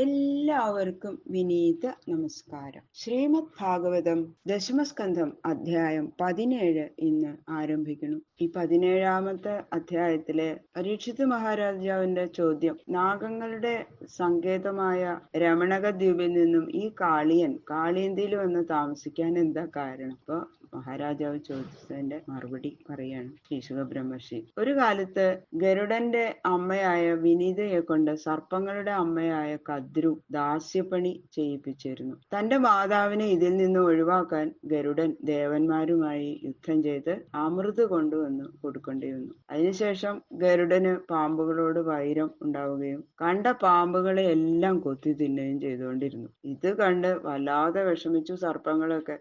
എല്ലാവർക്കും വിനീത നമസ്കാരം. ശ്രീമദ് ഭാഗവതം ദശമസ്കന്ധം അധ്യായം 17 ഇന്ന് ആരംഭിക്കുന്നു. ഈ 17ാമത്തെ അധ്യായത്തിലെ പരീക്ഷിത് മഹാരാജാവിന്റെ ചോദ്യം, നാഗങ്ങളുടെ സങ്കേതമായ രമണക ദ്വീപിൽ നിന്നും ഈ കാളിയന്തിയിൽ വന്ന് താമസിക്കാൻ എന്താ കാരണം? അപ്പൊ മഹാരാജാവ് ചോദിച്ചതിന്റെ മറുപടി പറയാണ് ശ്രീശുക ബ്രഹ്മർഷി. ഒരു കാലത്ത് ഗരുഡന്റെ അമ്മയായ വിനീതയെ കൊണ്ട് സർപ്പങ്ങളുടെ അമ്മയായ കദ്രു ദാസ്യപ്പണി ചെയ്യിപ്പിച്ചിരുന്നു. തന്റെ മാതാവിനെ ഇതിൽ നിന്ന് ഒഴിവാക്കാൻ ഗരുഡൻ ദേവന്മാരുമായി യുദ്ധം ചെയ്ത് അമൃത് കൊണ്ടുവന്ന് കൊടുക്കേണ്ടി വന്നു. അതിനുശേഷം ഗരുഡന് പാമ്പുകളോട് വൈരം ഉണ്ടാവുകയും കണ്ട പാമ്പുകളെ എല്ലാം കൊത്തി തിന്നുകയും ചെയ്തുകൊണ്ടിരുന്നു. ഇത് കണ്ട് വല്ലാതെ വിഷമിച്ചു സർപ്പങ്ങളൊക്കെ.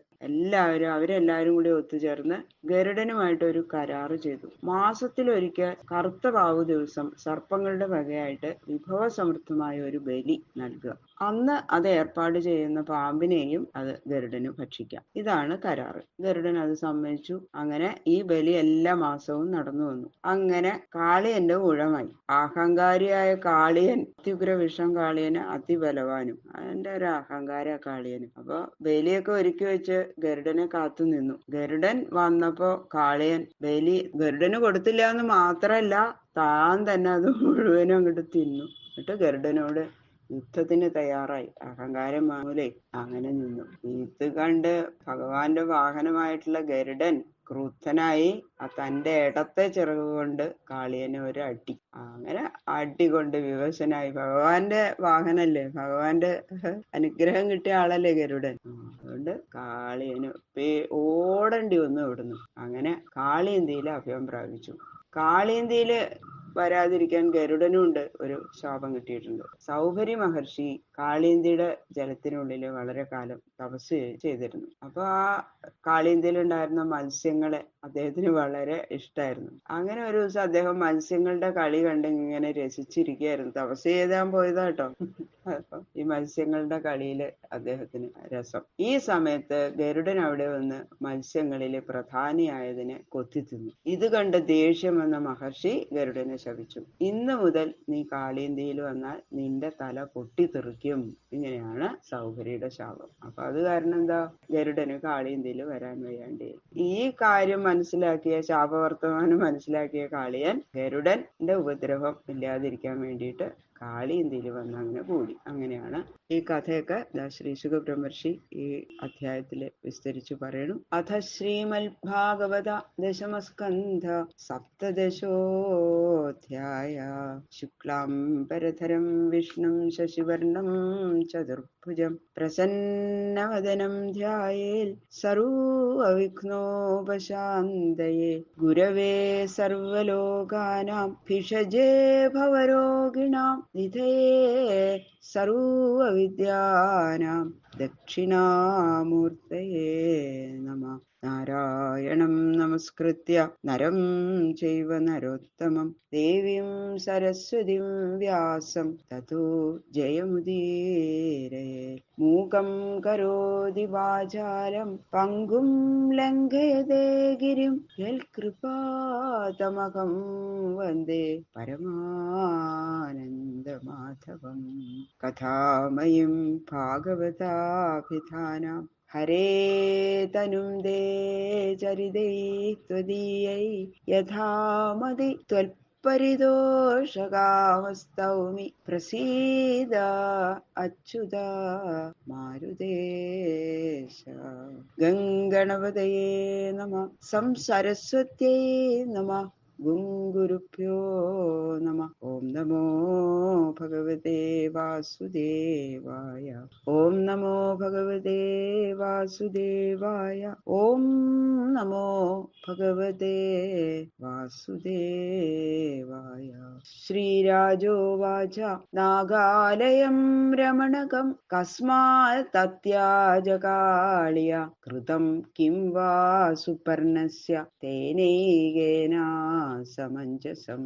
അവരെല്ലാവരും കൂടി ഒത്തുചേർന്ന് ഗരുഡനുമായിട്ട് ഒരു കരാറ് ചെയ്തു. മാസത്തിലൊരിക്കൽ കറുത്ത വാവു ദിവസം സർപ്പങ്ങളുടെ വകയായിട്ട് വിഭവസമൃദ്ധമായ ഒരു ബലി നൽകുക. അന്ന് അത് ഏർപ്പാട് ചെയ്യുന്ന പാമ്പിനെയും അത് ഗരുഡന് ഭക്ഷിക്കാം. ഇതാണ് കരാറ്. ഗരുഡൻ അത് സമ്മതിച്ചു. അങ്ങനെ ഈ ബലി എല്ലാ മാസവും നടന്നു വന്നു. അങ്ങനെ കാളിയന്റെ ഊഴമായി. അഹങ്കാരിയായ കാളിയൻ, അത്യുഗ്ര വിഷം കാളിയന് അതിബലവാനും, അതിന്റെ ഒരു അഹങ്കാര കാളിയനും. അപ്പൊ ബലിയൊക്കെ ഒരുക്കി വെച്ച് ഗരുഡനെ കാത്തു നിന്നു. ഗരുഡൻ വന്നപ്പോ കാളിയൻ ബലി ഗരുഡന് കൊടുത്തില്ല എന്ന് മാത്രല്ല, താൻ തന്നെ അത് മുഴുവനും അങ്ങോട്ട് തിന്നു. എന്നിട്ട് ഗരുഡനോട് യുദ്ധത്തിന് തയ്യാറായി. അഹങ്കാരം മൂലേ അങ്ങനെ നിന്നു. ഇത് കണ്ട് ഭഗവാന്റെ വാഹനമായിട്ടുള്ള ഗരുഡൻ ക്രുദ്ധനായി തന്റെ ഇടത്തെ ചിറക് കൊണ്ട് കാളിയനെ ഒരു അടി. അങ്ങനെ അടികൊണ്ട് വിവശനായി. ഭഗവാന്റെ വാഹനല്ലേ, ഭഗവാന്റെ അനുഗ്രഹം കിട്ടിയ ആളല്ലേ ഗരുഡൻ. അതുകൊണ്ട് കാളിയന് ഓടേണ്ടി വന്നു ഇവിടുന്ന്. അങ്ങനെ കാളിയന്തിയില് അഭയം പ്രാപിച്ചു. കാളിയന്തിയില് വരാതിരിക്കാൻ ഗരുഡനുണ്ട് ഒരു ശാപം കിട്ടിയിട്ടുണ്ട്. സൗഭരി മഹർഷി കാളിയന്തിയുടെ ജലത്തിനുള്ളില് വളരെ കാലം തപസ് ചെയ്തിരുന്നു. അപ്പൊ ആ കാളിയന്തിയിൽ ഉണ്ടായിരുന്ന മത്സ്യങ്ങളെ അദ്ദേഹത്തിന് വളരെ ഇഷ്ടമായിരുന്നു. അങ്ങനെ ഒരു ദിവസം അദ്ദേഹം മത്സ്യങ്ങളുടെ കളി കണ്ട് ഇങ്ങനെ രസിച്ചിരിക്കുകയായിരുന്നു. തപസ് ചെയ്താൻ പോയതാട്ടോ. അപ്പൊ ഈ മത്സ്യങ്ങളുടെ കളിയില് അദ്ദേഹത്തിന് രസം. ഈ സമയത്ത് ഗരുഡൻ അവിടെ വന്ന് മത്സ്യങ്ങളില് പ്രധാനിയായതിനെ കൊത്തിത്തിന്നു. ഇത് കണ്ട് ദേഷ്യം വന്ന മഹർഷി ഗരുഡനെ ശപിച്ചു. ഇന്ന് മുതൽ നീ കാളിയന്തിയിൽ വന്നാൽ നിന്റെ തല പൊട്ടിത്തെറിക്കും. ഇങ്ങനെയാണ് സൗഭരിയുടെ ശാപം. അപ്പൊ അത് കാരണം എന്താ, ഗരുഡന് കാളിയന്തിയിൽ വരാൻ വയ്യാണ്ടേ. ഈ കാര്യം മനസ്സിലാക്കിയ, ശാപവർത്തമാനം മനസ്സിലാക്കിയ കാളിയൻ ഗരുഡന്റെ ഉപദ്രവം ഇല്ലാതിരിക്കാൻ വേണ്ടിയിട്ട് കാളിയന്തിയിൽ വന്ന് അങ്ങനെ കൂടി. അങ്ങനെയാണ് ഈ കഥയൊക്കെ ശ്രീശുക ബ്രഹ്മർഷി ഈ അധ്യായത്തില് വിസ്തരിച്ചു പറയണു. അഥ ശ്രീമദ് ഭാഗവത ദശമസ്കന്ധ സപ്തദശോധ്യായ. ശുക്ലാംബരധരം വിഷ്ണും ശശിവർണം ചതുർഭുജം പ്രസന്നവദനം ധ്യായേൽ സർവവിഘ്നോപശാന്തയേ. ഗുരവേ സർവലോകാനാം ഭിഷജേ ഭവരോഗിണാം നിധയേ സർവവിദ്യാനാം ദക്ഷിണാമൂർത്തയേ നമഃ. നാരായണം നമസ്കൃത്യ നരം ചൈവ നരോത്തമം ദേവീം സരസ്വതീം വ്യാസം തതോ ജയമുദീരയേ. മൂകം കരോതി വാചാലം പങ്കും ലംഘയതേ ഗിരിം യൽകൃപാതമഹം വന്ദേ പരമാനന്ദമാധവം. കഥാമയം ഭാഗവതാഭിധാനാം ഹരേ തനും ദേ ചരിതൈ ത്വദീയൈ യഥാമതി ത്വൽപരിതോഷകാമസ്തൗമി പ്രസീദ അച്യുത മാരുതേശ. ഗംഗണപതയേ നമഃ. സംസരസ്വത്യൈ നമഃ. ഗുരുഭ്യോ നമഃ. ഓം നമോ ഭഗവതേ വാസുദേവായ. ഓം നമോ ഭഗവതേ വാസുദേവായ. ഓം നമോ ഭഗവതേ വാസുദേവായ. ശ്രീരാജോവാച നാഗാലയം രമണകം കസ്മാത് തത്യാജ കാളിയ കൃതം കിം വാ സുപർണസ്യ തേനൈകേന സമഞ്ജസം.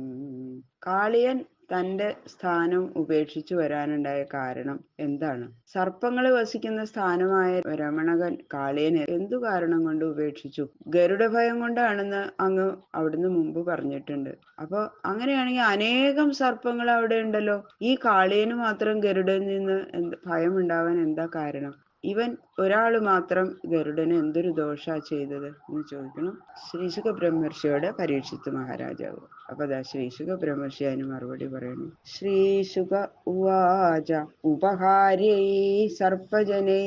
കാളിയൻ തന്റെ സ്ഥാനം ഉപേക്ഷിച്ചു വരാനുണ്ടായ കാരണം എന്താണ്? സർപ്പങ്ങൾ വസിക്കുന്ന സ്ഥാനമായ രമണകൻ കാളിയനെ എന്തു കാരണം കൊണ്ട് ഉപേക്ഷിച്ചു? ഗരുഡ ഭയം കൊണ്ടാണെന്ന് അങ്ങ് അവിടുന്ന് മുമ്പ് പറഞ്ഞിട്ടുണ്ട്. അപ്പൊ അങ്ങനെയാണെങ്കിൽ അനേകം സർപ്പങ്ങൾ അവിടെ ഉണ്ടല്ലോ. ഈ കാളിയന് മാത്രം ഗരുഡനിൽ നിന്ന് ഭയം ഉണ്ടാവാൻ എന്താ കാരണം? ഇവൻ ഒരാള് മാത്രം ഗരുഡന് എന്തൊരു ദോഷാ ചെയ്തത് എന്ന് ചോദിക്കണം ശ്രീശുക ബ്രഹ്മർഷിയോട് പരീക്ഷിത്ത് മഹാരാജാവ്. അപ്പൊ അതാ ശ്രീശുക ബ്രഹ്മർഷി അതിന് മറുപടി പറയുന്നു. ശ്രീശുക ഉവാച ഉപഹാര്യൈ സർപ്പജനൈ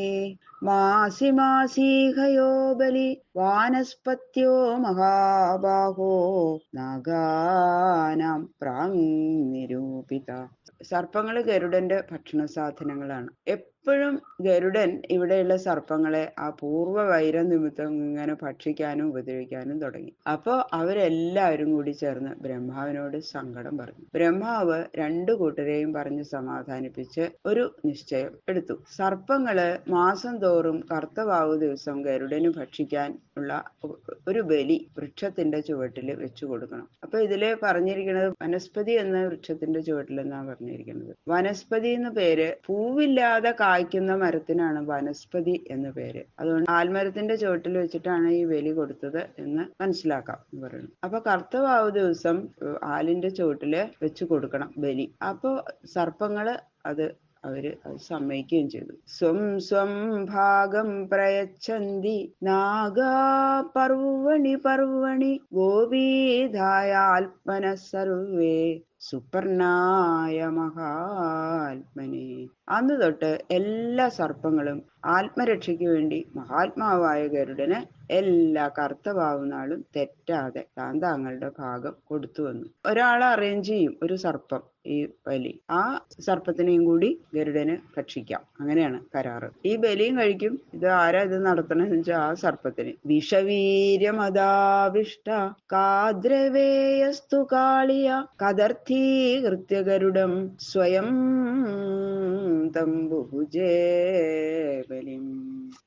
മാസി മാസീഹയോ ബലി വാനസ്പത്യോ മഹാബാഹോ നാഗാനാം പ്രാങ്നിരൂപിത. സർപ്പങ്ങള് ഗരുഡന്റെ ഭക്ഷണ സാധനങ്ങളാണ്. എപ്പോഴും ഗരുഡൻ ഇവിടെയുള്ള സർപ്പങ്ങളെ ആ പൂർവ്വ വൈര നിമിത്തം ഇങ്ങനെ ഭക്ഷിക്കാനും ഉപദ്രവിക്കാനും തുടങ്ങി. അപ്പോ അവരെല്ലാവരും കൂടി ചേർന്ന് ബ്രഹ്മാവിനോട് സങ്കടം പറഞ്ഞു. ബ്രഹ്മാവ് രണ്ടു കൂട്ടരെയും പറഞ്ഞ് സമാധാനിപ്പിച്ച് ഒരു നിശ്ചയം എടുത്തു. സർപ്പങ്ങള് മാസം തോറും കർത്തവാവ് ദിവസം ഗരുഡന് ഭക്ഷിക്കാൻ ഉള്ള ഒരു ബലി വൃക്ഷത്തിന്റെ ചുവട്ടില് വെച്ചു കൊടുക്കണം. അപ്പൊ ഇതില് പറഞ്ഞിരിക്കുന്നത് വനസ്പതി എന്ന വൃക്ഷത്തിന്റെ ചുവട്ടിലെന്നാണ് പറഞ്ഞിരിക്കുന്നത്. വനസ്പതി എന്ന പേര് പൂവില്ലാതെ കായ്ക്കുന്ന മരത്തിനാണ് വനസ്പതി എന്ന പേര്. അതുകൊണ്ട് ആൽമരത്തിന്റെ ചുവട്ടിൽ വെച്ചിട്ടാണ് ഈ ബലി കൊടുത്തത് എന്ന് മനസ്സിലാക്കാം എന്ന് പറയുന്നു. അപ്പൊ കർത്തവാവ് ദിവസം ആലിന്റെ ചുവട്ടില് വെച്ചു കൊടുക്കണം ബലി. അപ്പൊ സർപ്പങ്ങള് അത് സമ്മതിക്കുകയും ചെയ്തു. സ്വം സ്വം ഭാഗം പ്രയച്ഛന്തി നാഗാ പർവണി പർവണി ഗോപീധായാൽപന സർവേ സുപർണായ മഹാത്മനെ. അന്ന് തൊട്ട് എല്ലാ സർപ്പങ്ങളും ആത്മരക്ഷയ്ക്ക് വേണ്ടി മഹാത്മാവായ ഗരുഡന് എല്ലാ കർത്തവാവുന്നാളും തെറ്റാതെ താങ്കളുടെ ഭാഗം കൊടുത്തു വന്നു. ഒരാളെ അറേഞ്ച് ചെയ്യും, ഒരു സർപ്പം ഈ ബലി. ആ സർപ്പത്തിനെയും കൂടി ഗരുഡന് ഭക്ഷിക്കാം. അങ്ങനെയാണ് കരാറ്. ഈ ബലിയും കഴിക്കും. ഇത് ആരാ ഇത് നടത്തണമെന്ന് വെച്ചാൽ ആ സർപ്പത്തിന്. വിഷവീര്യമതാവിഷ്ട കാദ്രവേയസ്തു കാളിയ കദർത്ഥീകൃത്യ ഗരുഡം സ്വയം തംബുഭുജേ ബലിം.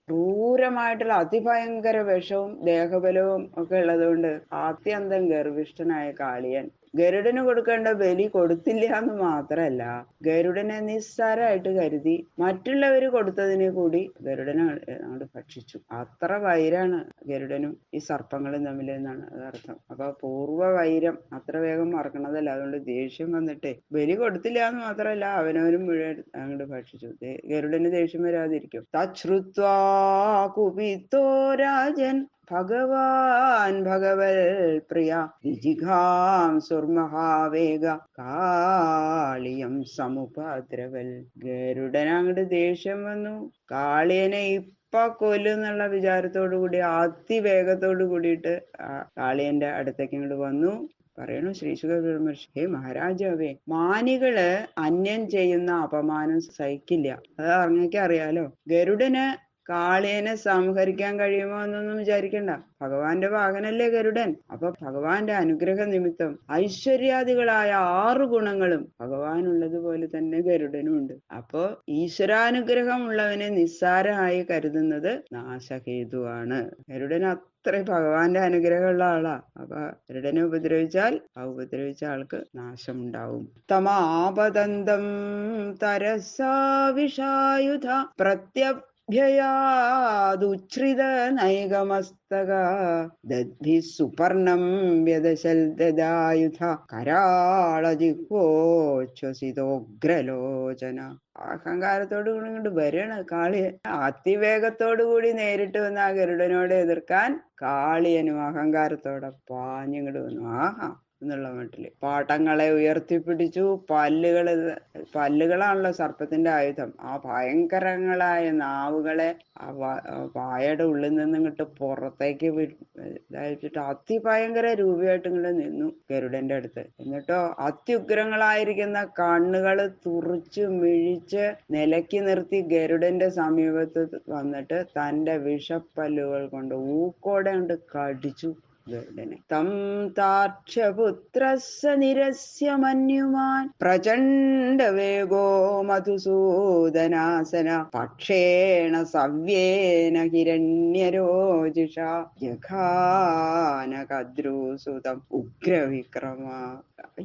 ക്രൂരമായിട്ടുള്ള അതിഭയങ്കര വിഷവും ദേഹബലവും ഒക്കെ ഉള്ളതുകൊണ്ട് ആത്യന്തം ഗർവിഷ്ഠനായ കാളിയൻ ഗരുഡന് കൊടുക്കേണ്ട ബലി കൊടുത്തില്ല എന്ന് മാത്രമല്ല, ഗരുഡനെ നിസ്സാരമായിട്ട് കരുതി മറ്റുള്ളവര് കൊടുത്തതിനെ കൂടി ഗരുഡനെ അങ്ങോട്ട് ഭക്ഷിച്ചു. അത്ര വൈരാണ് ഗരുഡനും ഈ സർപ്പങ്ങളും തമ്മിൽ എന്നാണ് അതർത്ഥം. അപ്പൊ പൂർവ്വ വൈരം അത്ര വേഗം മറക്കണതല്ല. അതുകൊണ്ട് ദേഷ്യം വന്നിട്ട് ബലി കൊടുത്തില്ല എന്ന് മാത്രമല്ല അവനവനും മുഴുവൻ അങ്ങോട്ട് ഭക്ഷിച്ചു. ഗരുഡന് ദേഷ്യം വരാതിരിക്കും. തശ്രുത്വാ കുപിതോ രാജൻ ഭഗവാൻ ഭഗവൽ പ്രിയ വിജിഘാം സുർമഹാവേഗ കാളിയം സമുപദ്രവൽ. ഗരുഡൻ അങ്ങോട്ട് ദേഷ്യം വന്നു. കാളിയനെ ഇപ്പൊ കൊല്ലുന്നുള്ള വിചാരത്തോടു കൂടി അതിവേഗത്തോടു കൂടിയിട്ട് കാളിയന്റെ അടുത്തേക്ക് ഇങ്ങോട്ട് വന്നു. പറയണു ശ്രീശുക ബ്രഹ്മർഷി, ഹേ മഹാരാജാവേ, മാനികള് അന്യൻ ചെയ്യുന്ന അപമാനം സഹിക്കില്ല. അത് അങ്ങേക്ക് അറിയാലോ. ഗരുഡന് കാളിയനെ സംഹരിക്കാൻ കഴിയുമോ എന്നൊന്നും വിചാരിക്കണ്ട. ഭഗവാന്റെ വാഹനല്ലേ ഗരുഡൻ. അപ്പൊ ഭഗവാന്റെ അനുഗ്രഹ നിമിത്തം ഐശ്വര്യാദികളായ 6 ഗുണങ്ങളും ഭഗവാനുള്ളതുപോലെ തന്നെ ഗരുഡനും ഉണ്ട്. അപ്പോ ഈശ്വരാനുഗ്രഹം ഉള്ളവനെ നിസ്സാരമായി കരുതുന്നത് നാശഹേതുവാണ്. ഗരുഡൻ അത്ര ഭഗവാന്റെ അനുഗ്രഹമുള്ള ആളാ. അപ്പൊ ഗരുഡനെ ഉപദ്രവിച്ചാൽ ആ ഉപദ്രവിച്ച ആൾക്ക് നാശമുണ്ടാവും. തമാപതന്തം തരസാ വിഷായുധ ഭ്യയാദുച്ഛ്രിത നൈകമസ്തക ദദ്ഭിഃ സുപർണം വ്യദശൽ ദദായുധ കരാളജിഹ്വോച്ഛ്വസിതോഗ്രലോചന. അഹങ്കാരത്തോടു കൂടി ഇങ്ങോട്ട് വരണം കാളിയൻ. അതിവേഗത്തോടു കൂടി നേരിട്ട് വന്ന ആ ഗരുഡനോട് എതിർക്കാൻ കാളിയനും അഹങ്കാരത്തോടെ പാഞ്ഞിങ്ങോട്ട് വന്നു. ആഹാ എന്നുള്ള മട്ടില് പാട്ടങ്ങളെ ഉയർത്തിപ്പിടിച്ചു. പല്ലുകളാണല്ലോ സർപ്പത്തിന്റെ ആയുധം. ആ ഭയങ്കരങ്ങളായ നാവുകളെ ആ വായയുടെ ഉള്ളിൽ നിന്ന് ഇങ്ങോട്ട് പുറത്തേക്ക് ഇതായിട്ട് അതിഭയങ്കര രൂപയായിട്ട് ഇങ്ങോട്ട് നിന്നു ഗരുഡന്റെ അടുത്ത്. എന്നിട്ടോ അത്യുഗ്രങ്ങളായിരിക്കുന്ന കണ്ണുകള് തുറിച്ച് മിഴിച്ച് നിലക്കി നിർത്തി ഗരുഡന്റെ സമീപത്ത് വന്നിട്ട് തന്റെ വിഷപ്പല്ലുകൾ കൊണ്ട് ഊക്കോടെ കൊണ്ട് കടിച്ചു. ഗരുഡനെ. തം താർക്ഷപുത്രസ്സ നിരസ്യ മന്യുമാൻ പ്രചണ്ഡ വേഗോ മധുസൂദനാസന പക്ഷേണ സവ്യേന ഹിരണ്യരോജിഷ ജഘാന കദ്രൂസുതം ഉഗ്രവിക്രമ.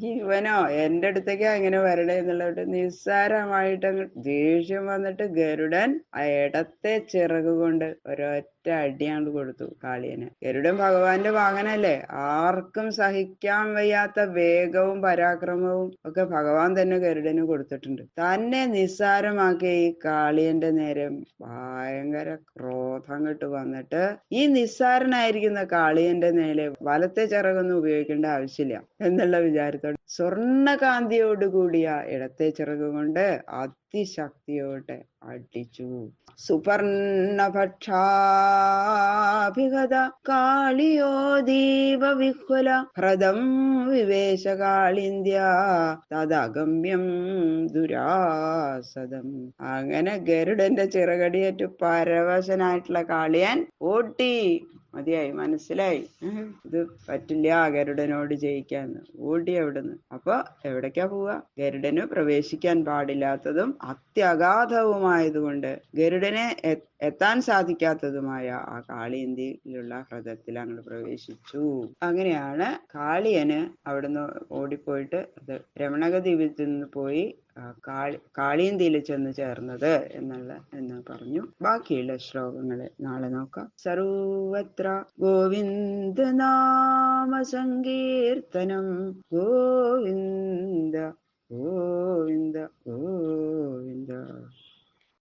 ഇവനോ എന്റെ അടുത്തേക്കാ ഇങ്ങനെ വരണേ എന്നുള്ളത് നിസ്സാരമായിട്ട് അങ്ങ് ദേഷ്യം വന്നിട്ട് ഗരുഡൻ ആ ഇടത്തെ ചിറക് കൊണ്ട് ഒരൊറ്റ അടിയാണ്ട് കൊടുത്തു കാളിയന്. ഗരുഡൻ ഭഗവാന്റെ വാഹനല്ലേ, ആർക്കും സഹിക്കാൻ വയ്യാത്ത വേഗവും പരാക്രമവും ഒക്കെ ഭഗവാൻ തന്നെ ഗരുഡന് കൊടുത്തിട്ടുണ്ട്. തന്നെ നിസ്സാരമാക്കിയ ഈ കാളിയന്റെ നേരെ ഭയങ്കര ക്രോധം കെട്ട് വന്നിട്ട് ഈ നിസ്സാരനായിരിക്കുന്ന കാളിയന്റെ നേരെ വലത്തെ ചിറകൊന്നും ഉപയോഗിക്കേണ്ട ആവശ്യമില്ല എന്നുള്ള വിചാരത്തോടെ സ്വർണകാന്തിയോടുകൂടിയ ഇടത്തെ ചിറക് കൊണ്ട് അതിശക്തിയോടെ അടിച്ചു. സുപർണഭക്ഷാഭിഗത കാളിയോ ദീപ വിഹ്വല ഹൃദം വിവേശ കാളിന്ത്യ തദഗമ്യം ദുരാസദം. അങ്ങനെ ഗരുഡന്റെ ചിറകടിയേറ്റ് പരവശനായിട്ടുള്ള കാളിയൻ ഓട്ടി. മതിയായി, മനസ്സിലായി, ഇത് പറ്റില്ല ഗരുഡനോട് ജയിക്കാന്ന്. ഓടി അവിടുന്ന്. അപ്പൊ എവിടേക്കാ പോവുക? ഗരുഡന് പ്രവേശിക്കാൻ പാടില്ലാത്തതും അത്യഗാധവുമായതുകൊണ്ട് ഗരുഡനെ എത്താൻ സാധിക്കാത്തതുമായ ആ കാളിയന്തിയിലുള്ള ഹൃദയത്തിൽ അങ്ങോട്ട് പ്രവേശിച്ചു. അങ്ങനെയാണ് കാളിയന് അവിടുന്ന് ഓടിപ്പോയിട്ട് അത് രമണക ദ്വീപത്തിൽ നിന്ന് പോയി കാളിയന്തിയിൽ ചെന്ന് ചേർന്നത് എന്ന് പറഞ്ഞു. ബാക്കിയുള്ള ശ്ലോകങ്ങളെ നാളെ നോക്കാം. സർവത്ര ഗോവിന്ദ നാമ സങ്കീർത്തനം ഗോവിന്ദ